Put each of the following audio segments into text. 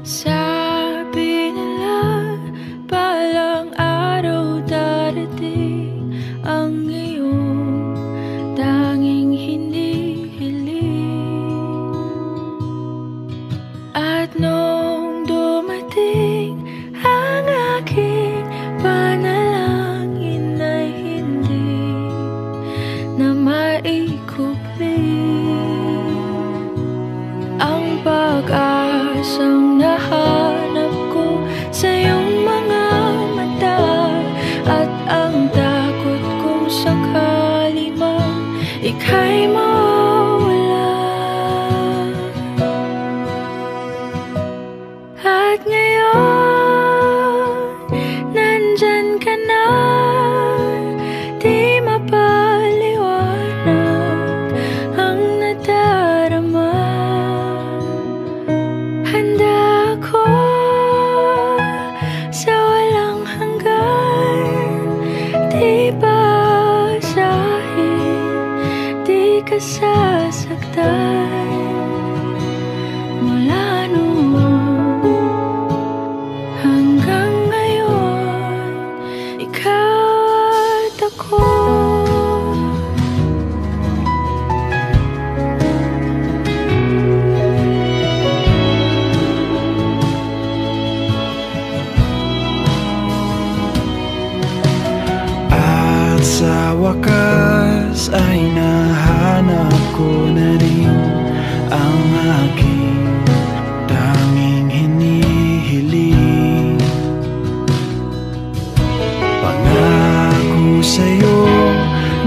Sabi nila, balang araw darating ang iyong tanging hinihiling. At nung dumating ang aking panalangin ay hindi na maikupli ang pag-asang nahanap ko sa iyong mga mata, at ang takot kong sakali man ika'y mawala. At ngayon, nandyan ka na, di mapaliwanag ang nadarama. Handa ako sa walang hanggan, di basahin, di ka sasaktan. Mula noon hanggang ngayon, ikaw at ako. At sa wakas ay nahanap ko na rin ang aking tanging hinihiling. Pangako sa'yo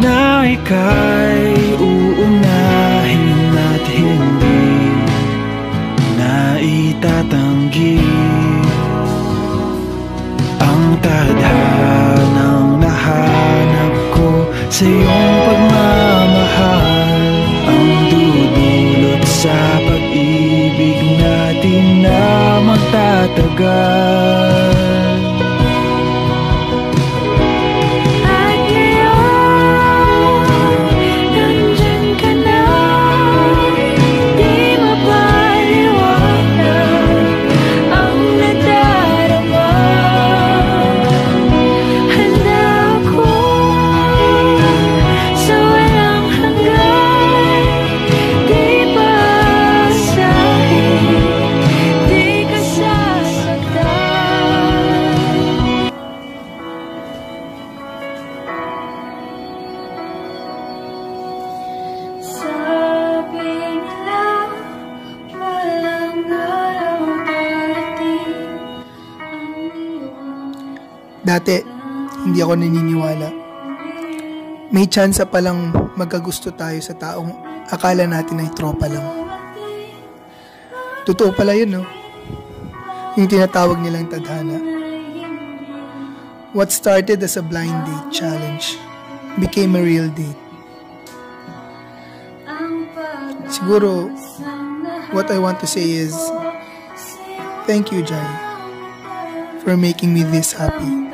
na ika'y uunahin at hindi na itatanggi ang tadhanang nahanap ko sa iyong pagmamahal, ang dudulot sa pag-ibig natin na magtatagal. At ngayon, nandyan ka na, di mapaliwanag ang nadarama. Handa ako sa walang hanggan, di basahin, di ka sasaktan. Sabi nila, walang araw darating ang iyong Dati, hindi ako naniniwala. May tsansa palang magkagusto tayo sa taong akala natin ay tropa lang. Totoo pala yun, no? Yung tinatawag nilang tadhana. What started as a blind date challenge became a real date. Siguro, what I want to say is, thank you, Jai, for making me this happy.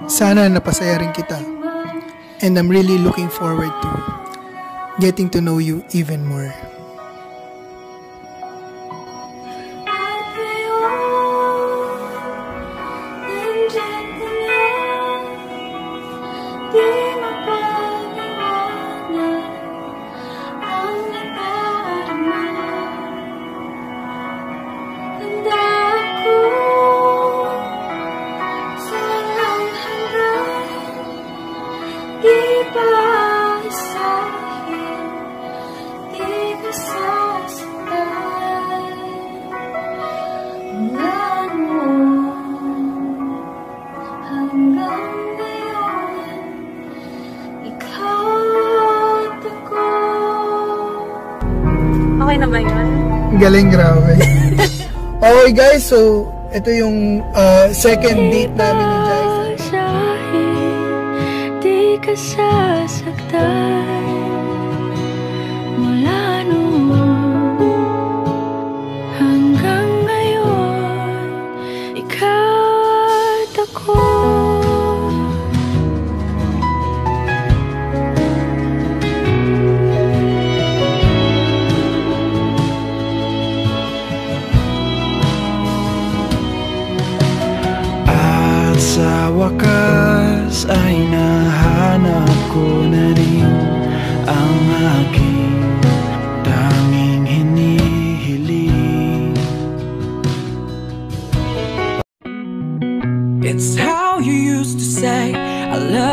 Sana napasaya rin kita. And I'm really looking forward to getting to know you even more. At ngayon, nandyan ka na, di mapaliwanag ang nadarama. Handa ako sa walang hanggan, di basahin, di ka sasaktan. Mula noon hanggang ngayon, ikaw at ako. Okay na ba yun? Galing, grabe. Okay guys, so ito yung second date namin ni Jai. Di ka sasaktan. Mula noon hanggang ngayon, ikaw at ako.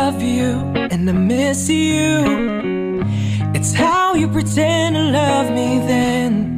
love you and I miss you. It's how you pretend to love me then